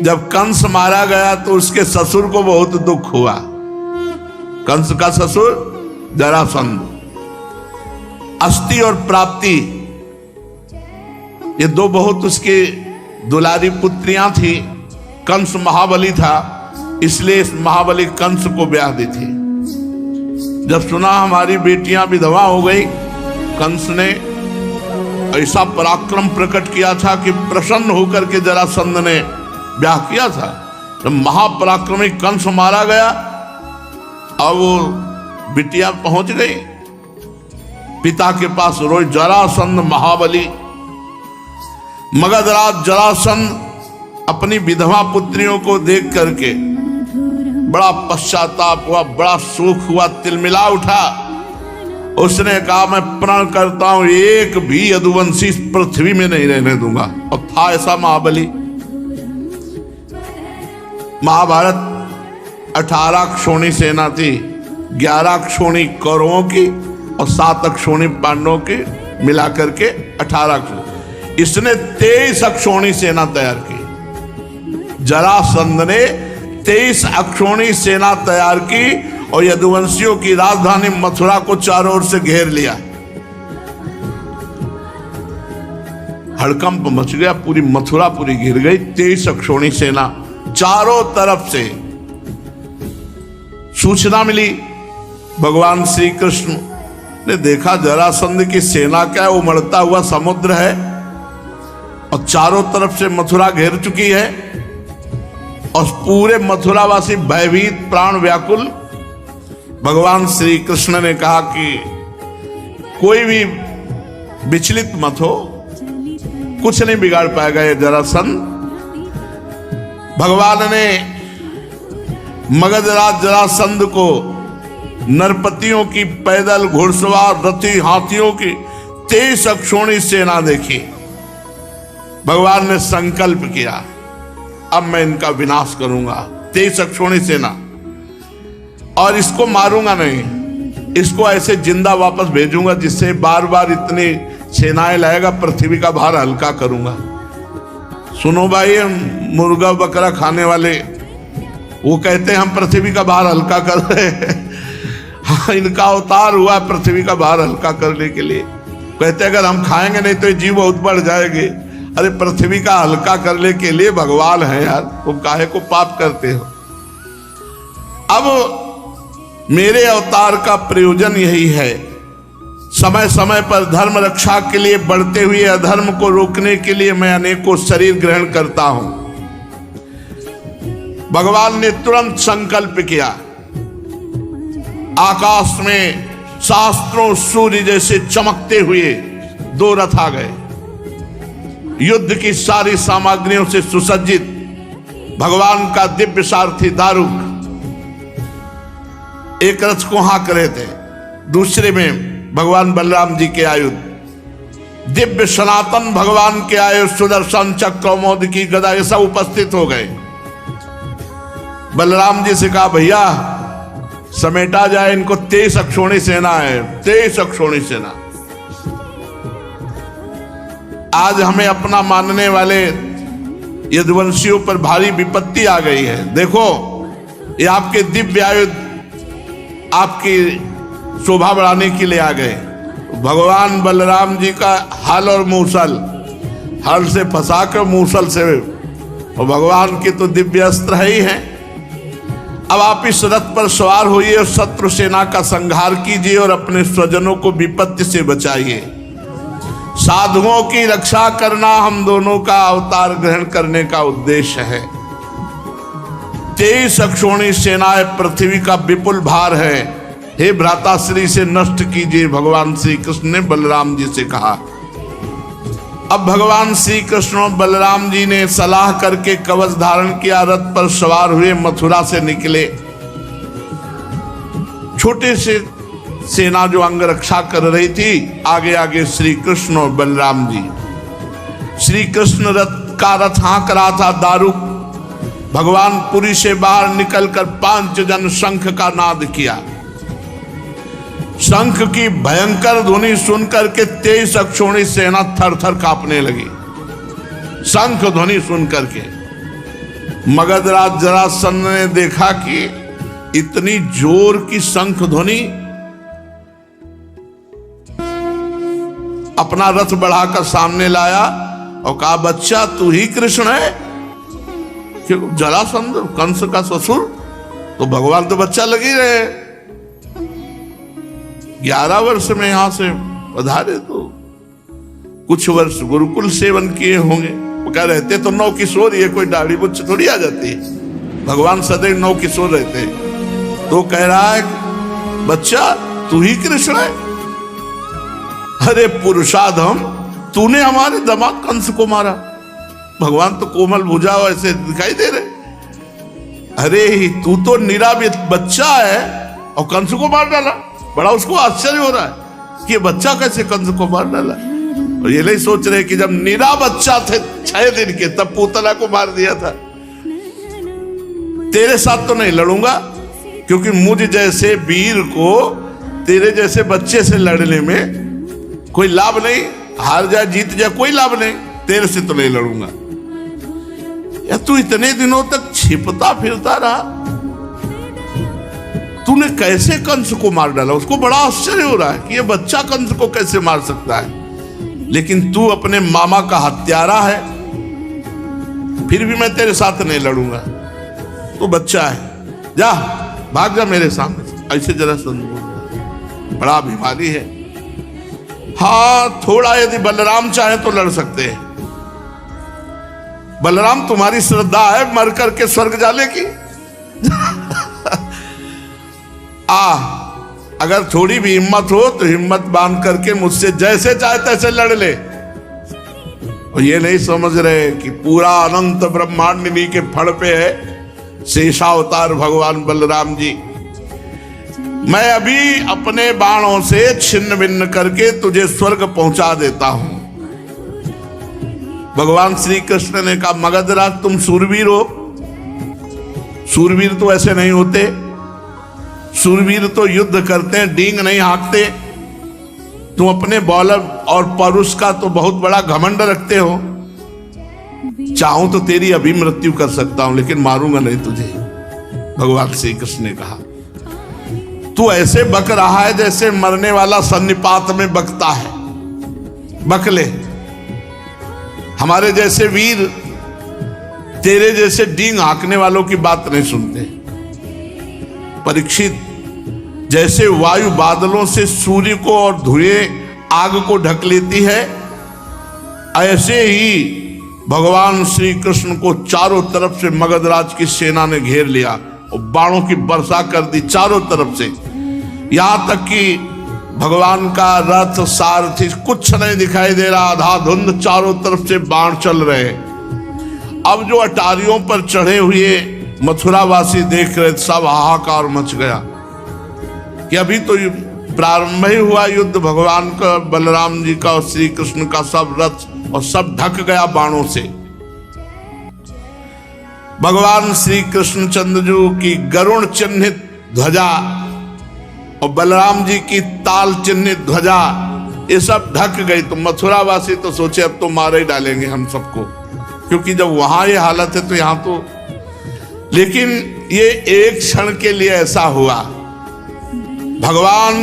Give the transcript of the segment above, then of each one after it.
जब कंस मारा गया तो उसके ससुर को बहुत दुख हुआ। कंस का ससुर जरासंध। अस्थि और प्राप्ति ये दो बहुत उसकी दुलारी पुत्रियां थी। कंस महाबली था, इसलिए इस महाबली कंस को ब्याह दी थी। जब सुना हमारी बेटियां विधवा हो गई, कंस ने ऐसा पराक्रम प्रकट किया था कि प्रसन्न होकर के जरासंध ने ब्याह किया था। जब महापराक्रमी कंस मारा गया, अब वो बिटिया पहुंच गई पिता के पास। रोज जरासंध महाबली, मगधराज जरासंध अपनी विधवा पुत्रियों को देख करके बड़ा पश्चाताप हुआ, बड़ा सुख हुआ, तिलमिला उठा। उसने कहा मैं प्रण करता हूं एक भी यदुवंशी पृथ्वी में नहीं रहने दूंगा। और था ऐसा महाबली। महाभारत 18 अक्षोणी सेना थी, 11 अक्षोणी कौरवों की और 7 अक्षोणी पांडवों की, मिलाकर के 18 अक्षोणी। इसने 23 अक्षोणी सेना तैयार की। जरासंध ने 23 अक्षोणी सेना तैयार की और यदुवंशियों की राजधानी मथुरा को चारों ओर से घेर लिया। हड़कंप मच गया, पूरी मथुरा पूरी घिर गई। 23 अक्षोणी सेना, चारों तरफ से सूचना मिली। भगवान श्री कृष्ण ने देखा जरासंध की सेना क्या है, उमड़ता हुआ समुद्र है और चारों तरफ से मथुरा घेर चुकी है और पूरे मथुरावासी भयभीत, प्राण व्याकुल। भगवान श्री कृष्ण ने कहा कि कोई भी विचलित मत हो, कुछ नहीं बिगाड़ पाएगा ये जरासंध। भगवान ने मगधराज जरासंध को नरपतियों की, पैदल, घुड़सवार, रथी, हाथियों की 23 अक्षोणी सेना देखी। भगवान ने संकल्प किया अब मैं इनका विनाश करूंगा। 23 अक्षोणी सेना, और इसको मारूंगा नहीं, इसको ऐसे जिंदा वापस भेजूंगा जिससे बार बार इतनी सेनाएं लाएगा, पृथ्वी का भार हल्का करूंगा। सुनो भाई, मुर्गा बकरा खाने वाले वो कहते हैं हम पृथ्वी का भार हल्का कर रहे हैं। इनका अवतार हुआ पृथ्वी का भार हल्का करने के लिए। कहते अगर हम खाएंगे नहीं तो जीव बहुत बढ़ जाएंगे। अरे पृथ्वी का हल्का करने के लिए भगवान है यार, तुम काहे को पाप करते हो। अब मेरे अवतार का प्रयोजन यही है, समय समय पर धर्म रक्षा के लिए, बढ़ते हुए अधर्म को रोकने के लिए मैं अनेकों शरीर ग्रहण करता हूं। भगवान ने तुरंत संकल्प किया। आकाश में शास्त्रों सूर्य जैसे चमकते हुए 2 रथ आ गए, युद्ध की सारी सामग्रियों से सुसज्जित। भगवान का दिव्य सारथी दारुक एक रथ को हाँक रहे थे, दूसरे में भगवान बलराम जी के आयुध, दिव्य सनातन भगवान के आयुध, सुदर्शन चक्र, कौमोद की गदा, ये सब उपस्थित हो गए। बलराम जी से कहा भैया समेटा जाए इनको, 23 अक्षोणी सेना है, 23 अक्षोणी सेना। आज हमें अपना मानने वाले यदुवंशियों पर भारी विपत्ति आ गई है। देखो ये आपके दिव्य आयुध आपकी शोभा बढ़ाने के लिए आ गए। भगवान बलराम जी का हल और मूसल, हल से फंसा कर मूसल से, और भगवान के तो दिव्य अस्त्र है ही हैं। अब आप इस रथ पर सवार होइए और शत्रु सेना का संहार कीजिए और अपने स्वजनों को विपत्ति से बचाइए। साधुओं की रक्षा करना हम दोनों का अवतार ग्रहण करने का उद्देश्य है। 23 अक्षोणी सेनाएं पृथ्वी का विपुल भार है, हे भ्राताश्री से नष्ट कीजिए, भगवान श्री कृष्ण ने बलराम जी से कहा। अब भगवान श्री कृष्ण और बलराम जी ने सलाह करके कवच धारण किया, रथ पर सवार हुए, मथुरा से निकले। छोटे से सेना जो अंग रक्षा कर रही थी, आगे आगे श्री कृष्ण और बलराम जी। श्री कृष्ण रथ हाँक रहा था दारुक। भगवान पुरी से बाहर निकलकर 5 जन शंख का नाद किया। शंख की भयंकर ध्वनि सुनकर के 23 अक्षोणी सेना थर थर कांपने लगी। शंख ध्वनि सुनकर के मगधराज जरासंध ने देखा कि इतनी जोर की शंख ध्वनि, अपना रथ बढ़ाकर सामने लाया और कहा, बच्चा तू ही कृष्ण है? क्यों? जरासंध कंस का ससुर, तो भगवान तो बच्चा लगी रहे। 11 वर्ष में यहां से पधारे तो कुछ वर्ष गुरुकुल सेवन किए होंगे। वो कह रहते तो 9 किशोर, ये कोई दाढ़ी बुच्च थोड़ी आ जाती है। भगवान सदैव 9 किशोर रहते। तो कह रहा है, बच्चा तू ही कृष्ण है? अरे पुरुषाधम, तूने हमारे दामाद कंस को मारा। भगवान तो कोमल भुजा ऐसे दिखाई दे रहे। अरे तू तो निराबित बच्चा है और कंस को मार डाला। बड़ा उसको आश्चर्य हो रहा है कि ये बच्चा कैसे कंस को मार डाला। और ये नहीं सोच रहे कि जब निरा बच्चा थे 6 दिन के, तब पूतना को मार दिया था। तेरे साथ तो नहीं लड़ूंगा, क्योंकि मुझ जैसे वीर को तेरे जैसे बच्चे से लड़ने में कोई लाभ नहीं। हार जाए जीत जाए कोई लाभ नहीं, तेरे से तो नहीं लड़ूंगा। या तू इतने दिनों तक छिपता फिरता रहा, तूने कैसे कंस को मार डाला? उसको बड़ा आश्चर्य हो रहा है कि ये बच्चा कंस को कैसे मार सकता है। लेकिन तू अपने मामा का हत्यारा है, फिर भी मैं तेरे साथ नहीं लड़ूंगा। तू बच्चा है, जा भाग जा मेरे सामने से। ऐसे जरासंध बड़ा अभिमानी है। हाँ, थोड़ा यदि बलराम चाहे तो लड़ सकते हैं। बलराम तुम्हारी श्रद्धा है मर करके स्वर्ग जाने की। अगर थोड़ी भी हिम्मत हो तो हिम्मत बांध करके मुझसे जैसे चाहे तैसे लड़ ले। और ये नहीं समझ रहे कि पूरा अनंत ब्रह्मांड इन्हीं के फड़ पे है। शेषावतार भगवान बलराम जी, मैं अभी अपने बाणों से छिन्न भिन्न करके तुझे स्वर्ग पहुंचा देता हूं। भगवान श्री कृष्ण ने कहा, मगधराज तुम सूरवीर हो। सूरवीर तो ऐसे नहीं होते। सूरवीर तो युद्ध करते हैं, डींग नहीं हाँकते। तुम अपने बल और परुष का तो बहुत बड़ा घमंड रखते हो। चाहूं तो तेरी अभी मृत्यु कर सकता हूं, लेकिन मारूंगा नहीं तुझे। भगवान श्री कृष्ण ने कहा, तू ऐसे बक रहा है जैसे मरने वाला सन्निपात में बकता है। बकले, हमारे जैसे वीर तेरे जैसे डींग हाँकने वालों की बात नहीं सुनते। परीक्षित, जैसे वायु बादलों से सूर्य को और धुएं आग को ढक लेती है, ऐसे ही भगवान श्री कृष्ण को चारों तरफ से मगधराज की सेना ने घेर लिया और बाणों की वर्षा कर दी चारों तरफ से। यहां तक कि भगवान का रथ सारथी कुछ नहीं दिखाई दे रहा, आधा धुंध, चारों तरफ से बाण चल रहे। अब जो अटारियों पर चढ़े हुए मथुरावासी देख रहे, सब हाहाकार मच गया कि अभी तो प्रारंभ ही हुआ युद्ध। भगवान का, बलराम जी का और श्री कृष्ण का सब रथ और सब ढक गया बाणों से। भगवान श्री कृष्ण चंद्रजू की गरुण चिन्हित ध्वजा और बलराम जी की ताल चिन्हित ध्वजा, ये सब ढक गई। तो मथुरावासी तो सोचे अब तो मार ही डालेंगे हम सबको, क्योंकि जब वहां ये हालत है तो यहां तो। लेकिन ये एक क्षण के लिए ऐसा हुआ। भगवान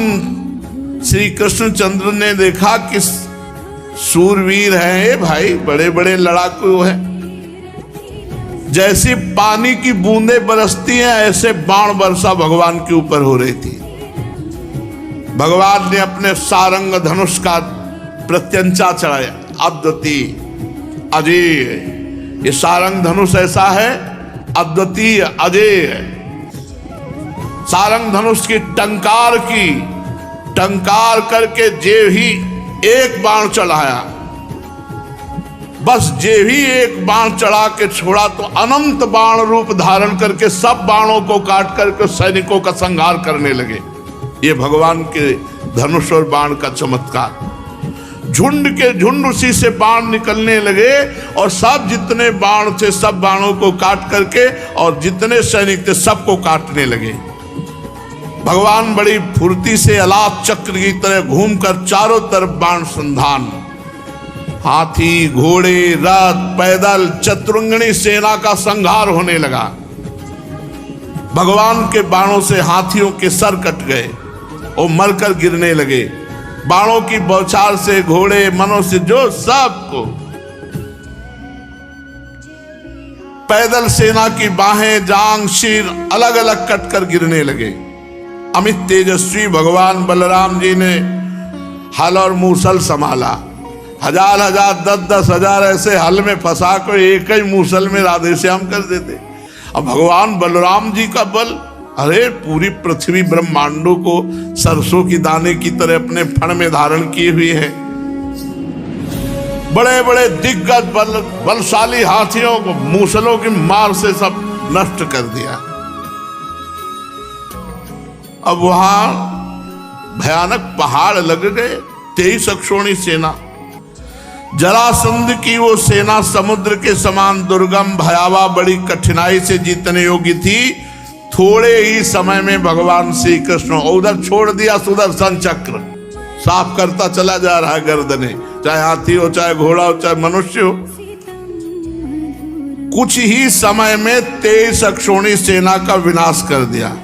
श्री कृष्णचंद्र ने देखा कि सूरवीर हैं भाई, बड़े बड़े लड़ाकू हैं। जैसी पानी की बूंदें बरसती हैं, ऐसे बाण वर्षा भगवान के ऊपर हो रही थी। भगवान ने अपने सारंग धनुष का प्रत्यंचा चढ़ाया, अद्वितीय अजय। ये सारंग धनुष ऐसा है, अद्वितीय अजय। सारंग धनुष की टंकार करके जे ही एक बाण चढ़ाया, बस जे ही एक बाण चढ़ा के छोड़ा तो अनंत बाण रूप धारण करके सब बाणों को काट करके सैनिकों का संहार करने लगे। ये भगवान के धनुष और बाण का चमत्कार। झुंड के झुंड उसी से बाण निकलने लगे और सब जितने बाण थे सब बाणों को काट करके और जितने सैनिक थे सबको काटने लगे। भगवान बड़ी फुर्ती से अलाप चक्र की तरह घूमकर चारों तरफ बाण संधान। हाथी, घोड़े, रथ, पैदल चतुरंगनी सेना का संहार होने लगा। भगवान के बाणों से हाथियों के सर कट गए और मरकर गिरने लगे। बाणों की बौछार से घोड़े, मनुष्य, जो सबको, पैदल सेना की बाहें, जांग, सिर अलग अलग कटकर गिरने लगे। अमित तेजस्वी भगवान बलराम जी ने हल और मूसल संभाला। हजार हजार, 10-10 हजार ऐसे हल में फंसा कर एक ही मूसल में राधे श्याम कर देते। अब भगवान बलराम जी का बल, अरे पूरी पृथ्वी ब्रह्मांडों को सरसों की दाने की तरह अपने फण में धारण किए हुए हैं। बड़े बड़े दिग्गज बलशाली हाथियों को मूसलों की मार से सब नष्ट कर दिया। अब वहां भयानक पहाड़ लग गए। 23 अक्षोणी सेना, जरासंध की वो सेना समुद्र के समान दुर्गम, भयावह, बड़ी कठिनाई से जीतने योग्य थी। थोड़े ही समय में भगवान श्री कृष्ण उधर छोड़ दिया सुदर्शन चक्र, साफ करता चला जा रहा है गर्दने, चाहे हाथी हो, चाहे घोड़ा हो, चाहे मनुष्य हो। कुछ ही समय में 23 अक्षोणी सेना का विनाश कर दिया।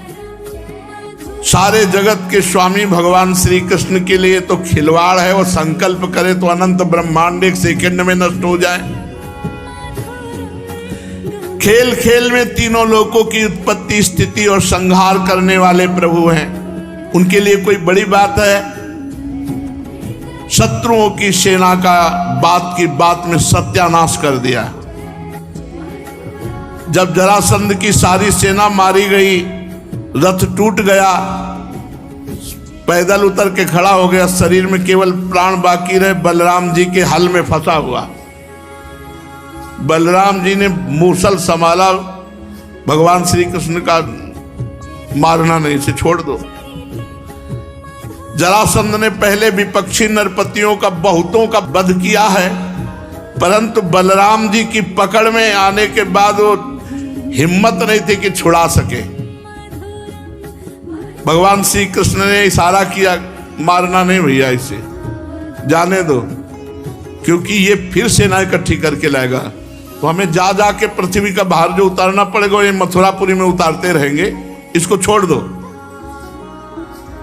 सारे जगत के स्वामी भगवान श्री कृष्ण के लिए तो खिलवाड़ है। वो संकल्प करे तो अनंत ब्रह्मांड एक सेकंड में नष्ट हो जाए। खेल खेल में तीनों लोकों की उत्पत्ति, स्थिति और संहार करने वाले प्रभु हैं। उनके लिए कोई बड़ी बात है? शत्रुओं की सेना का बात की बात में सत्यानाश कर दिया। जब जरासंध की सारी सेना मारी गई, रथ टूट गया, पैदल उतर के खड़ा हो गया, शरीर में केवल प्राण बाकी रहे, बलराम जी के हल में फंसा हुआ। बलराम जी ने मूसल संभाला, भगवान श्री कृष्ण का मारना नहीं, इसे छोड़ दो। जरासंध ने पहले विपक्षी नरपतियों का बहुतों का वध किया है, परंतु बलराम जी की पकड़ में आने के बाद वो हिम्मत नहीं थी कि छुड़ा सके। भगवान श्री कृष्ण ने इशारा किया, मारना नहीं भैया, इसे जाने दो, क्योंकि ये फिर सेना इकट्ठी करके लाएगा, तो हमें जा जा के पृथ्वी का भार जो उतारना पड़ेगा, ये मथुरापुरी में उतारते रहेंगे, इसको छोड़ दो।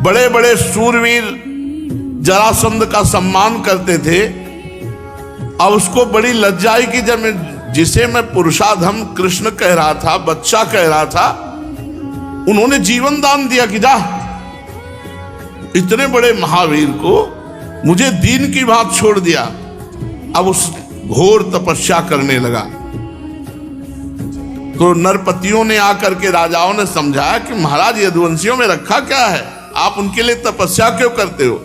बड़े बड़े सूरवीर जरासंध का सम्मान करते थे। अब उसको बड़ी लज्जा आई कि जब जिसे मैं पुरुषाधम कृष्ण कह रहा था, बच्चा कह रहा था, उन्होंने जीवन दान दिया कि जा, इतने बड़े महावीर को मुझे दीन की बात छोड़ दिया। अब उस घोर तपस्या करने लगा। तो नरपतियों ने आकर के राजाओं ने समझाया कि महाराज, यदुवंशियों में रखा क्या है, आप उनके लिए तपस्या क्यों करते हो?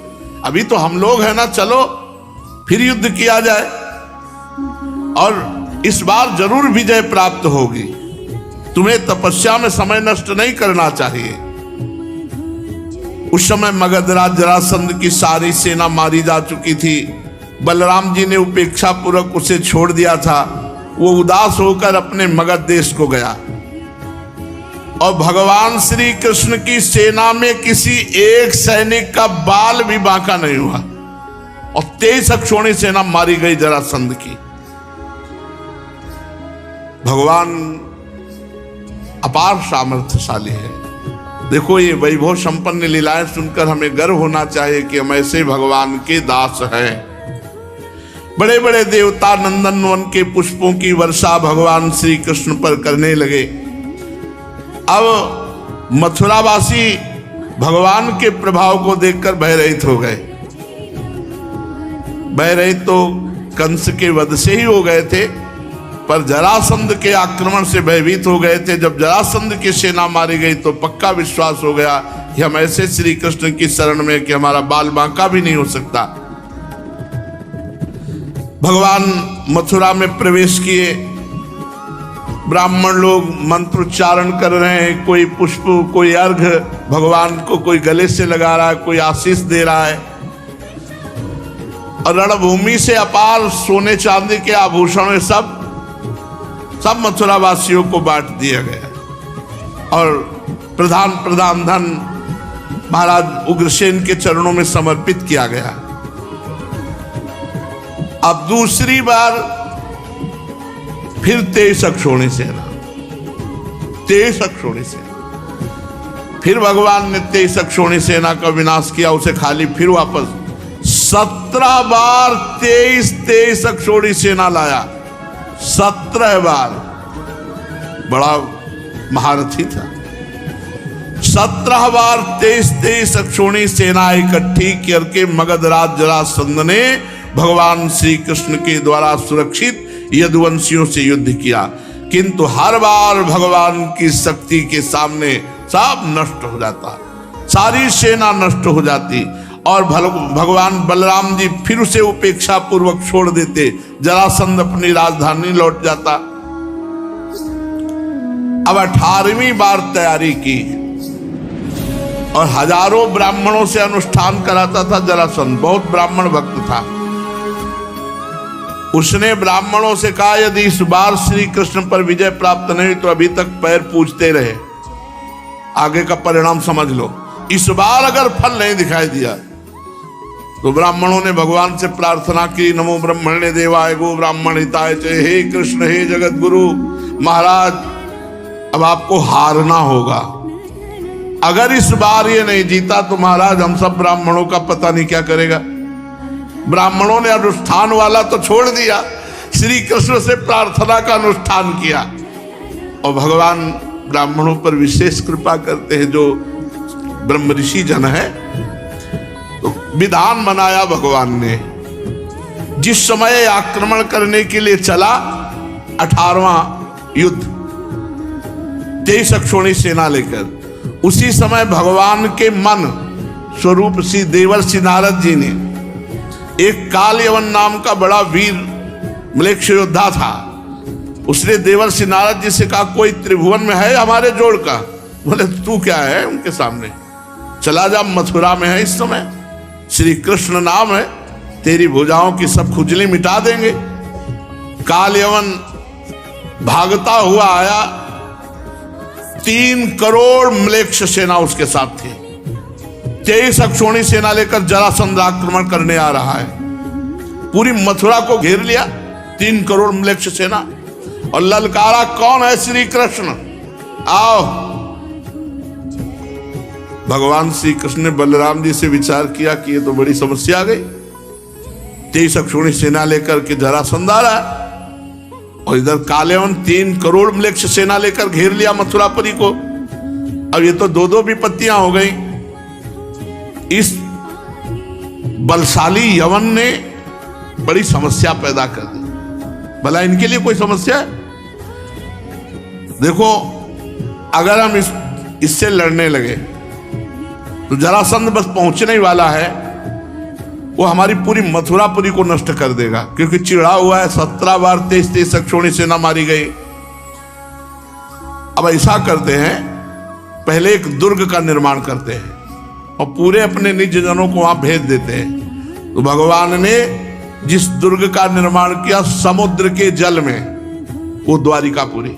अभी तो हम लोग हैं ना, चलो फिर युद्ध किया जाए और इस बार जरूर विजय प्राप्त होगी। तुम्हें तपस्या में समय नष्ट नहीं करना चाहिए। उस समय मगधराज जरासंध की सारी सेना मारी जा चुकी थी। बलराम जी ने उपेक्षा पूर्वक उसे छोड़ दिया था। वो उदास होकर अपने मगध देश को गया और भगवान श्री कृष्ण की सेना में किसी एक सैनिक का बाल भी बांका नहीं हुआ और 23 अक्षोणी सेना मारी गई जरासंध की। भगवान अपार सामर्थ्यशाली है। देखो, ये वैभव संपन्न लीलाएं सुनकर हमें गर्व होना चाहिए कि हम ऐसे भगवान के दास हैं। बड़े बड़े देवता नंदन वन के पुष्पों की वर्षा भगवान श्री कृष्ण पर करने लगे। अब मथुरावासी भगवान के प्रभाव को देखकर भयरहित हो गए। भयरहित तो कंस के वध से ही हो गए थे, पर जरासंध के आक्रमण से भयभीत हो गए थे। जब जरासंध की सेना मारी गई तो पक्का विश्वास हो गया कि हम ऐसे श्री कृष्ण की शरण में कि हमारा बाल बांका भी नहीं हो सकता। भगवान मथुरा में प्रवेश किए। ब्राह्मण लोग मंत्रोच्चारण कर रहे हैं, कोई पुष्प, कोई अर्घ भगवान को कोई गले से लगा रहा है, कोई आशीष दे रहा है। और रणभूमि से अपार सोने चांदी के आभूषण सब मथुरा वासियों को बांट दिया गया और प्रधान धन महाराज उग्रसेन के चरणों में समर्पित किया गया। अब दूसरी बार फिर 23 अक्षौणी सेना, 23 अक्षौणी सेना। फिर भगवान ने 23 अक्षौणी सेना का विनाश किया, उसे खाली फिर वापस 17 बार 23 अक्षौणी सेना लाया। 17 बार, बड़ा महारथी था। 17 बार 23 अक्षौणी सेना इकट्ठी करके मगधराज जरासंध ने भगवान श्री कृष्ण के द्वारा सुरक्षित यदुवंशियों से युद्ध किया, किंतु हर बार भगवान की शक्ति के सामने सब नष्ट हो जाता, सारी सेना नष्ट हो जाती और भगवान बलराम जी फिर उसे उपेक्षा पूर्वक छोड़ देते। जरासंध अपनी राजधानी लौट जाता। अब 18वीं बार तैयारी की और हजारों ब्राह्मणों से अनुष्ठान कराता था जरासंध। बहुत ब्राह्मण भक्त था। उसने ब्राह्मणों से कहा, यदि इस बार श्री कृष्ण पर विजय प्राप्त नहीं तो अभी तक पैर पूजते रहे, आगे का परिणाम समझ लो। इस बार अगर फल नहीं दिखाई दिया तो ब्राह्मणों ने भगवान से प्रार्थना की, नमो ब्रह्मण्य देवाय गो ब्राह्मण हिताय च, हे कृष्ण हे जगत गुरु महाराज, अब आपको हारना होगा। अगर इस बार ये नहीं जीता तो महाराज हम सब ब्राह्मणों का पता नहीं क्या करेगा। ब्राह्मणों ने अनुष्ठान वाला तो छोड़ दिया, श्री कृष्ण से प्रार्थना का अनुष्ठान किया और भगवान ब्राह्मणों पर विशेष कृपा करते हैं, जो ब्रह्म ऋषि जन है। तो विधान बनाया भगवान ने, जिस समय आक्रमण करने के लिए चला 18वां युद्ध 23 अक्षौणी सेना लेकर, उसी समय भगवान के मन स्वरूप श्री देवर्षि नारद जी ने, एक काल यवन नाम का बड़ा वीर म्लेच्छ योद्धा था, उसने देवर्षि नारद जी से कहा, कोई त्रिभुवन में है हमारे जोड़ का? बोले तू क्या है उनके सामने, चला जा, मथुरा में है इस समय, श्री कृष्ण नाम है, तेरी भुजाओं की सब खुजली मिटा देंगे। काल यवन भागता हुआ आया, 3 करोड़ म्लेच्छ सेना उसके साथ थी। 23 अक्षौणी सेना लेकर जरासंध आक्रमण करने आ रहा है। पूरी मथुरा को घेर लिया 3 करोड़ म्लेच्छ सेना और ललकारा, कौन है? श्री कृष्ण, आओ। भगवान श्री कृष्ण ने बलराम जी से विचार किया कि ये तो बड़ी समस्या आ गई। 23 अक्षौणी सेना लेकर के जरासंध आ रहा है और इधर कालेवन 3 करोड़ म्लेच्छ सेना लेकर घेर लिया मथुरापुरी को। अब ये तो दो विपत्तियां हो गई। इस बलशाली यवन ने बड़ी समस्या पैदा कर दी। भला इनके लिए कोई समस्या है? देखो, अगर हम इससे लड़ने लगे तो जरासंध बस पहुंचने ही वाला है, वो हमारी पूरी मथुरापुरी को नष्ट कर देगा, क्योंकि चिढ़ा हुआ है। 17 बार 23 अक्षौणी सेना मारी गई। अब ऐसा करते हैं, पहले एक दुर्ग का निर्माण करते हैं और पूरे अपने निज जनों को वहां भेज देते हैं। तो भगवान ने जिस दुर्ग का निर्माण किया समुद्र के जल में, वो द्वारिकापुरी,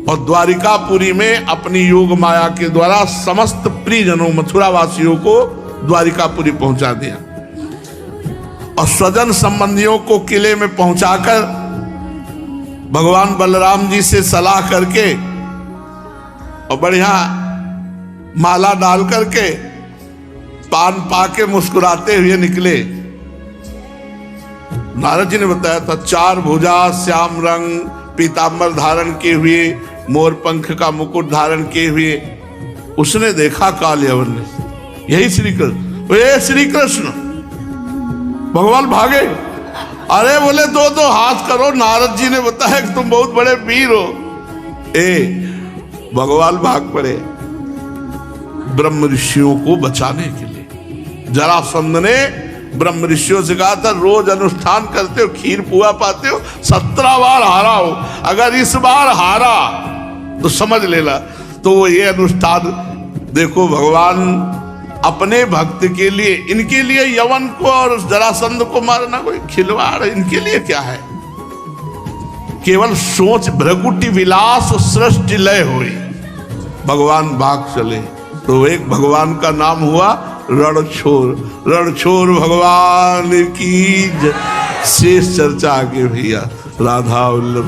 और द्वारिकापुरी में अपनी योग माया के द्वारा समस्त प्रियजनों मथुरा वासियों को द्वारिकापुरी पहुंचा दिया और स्वजन संबंधियों को किले में पहुंचाकर भगवान बलराम जी से सलाह करके और बढ़िया माला डाल करके पान पाके मुस्कुराते हुए निकले। नारद जी ने बताया था, 4 भुजा, श्याम रंग, पीतांबर धारण किए हुए, मोर पंख का मुकुट धारण किए हुए। उसने देखा काल यवन ने, यही श्री कृष्ण, ये श्री कृष्ण। भगवान भागे, अरे बोले 2 हाथ करो, नारद जी ने बताया कि तुम बहुत बड़े वीर हो। भगवान भाग पड़े ब्रह्म ऋषियों को बचाने के लिए। जरासंध ने ब्रह्म ऋषियों से कहा था, रोज अनुष्ठान करते हो, खीर पुआ पाते हो, 17 बार हारा हो, अगर इस बार हारा तो समझ लेना। तो वो ये अनुष्ठान देखो, भगवान अपने भक्त के लिए, इनके लिए यवन को और जरासंध को मारना कोई खिलवाड़ इनके लिए क्या है? केवल सोच भ्रगुटी विलास सृष्टि लय हुई, भगवान भाग चले। तो एक भगवान का नाम हुआ रणछोर। रणछोर भगवान की जय। शेष चर्चा आगे भैया। राधा वल्लभ।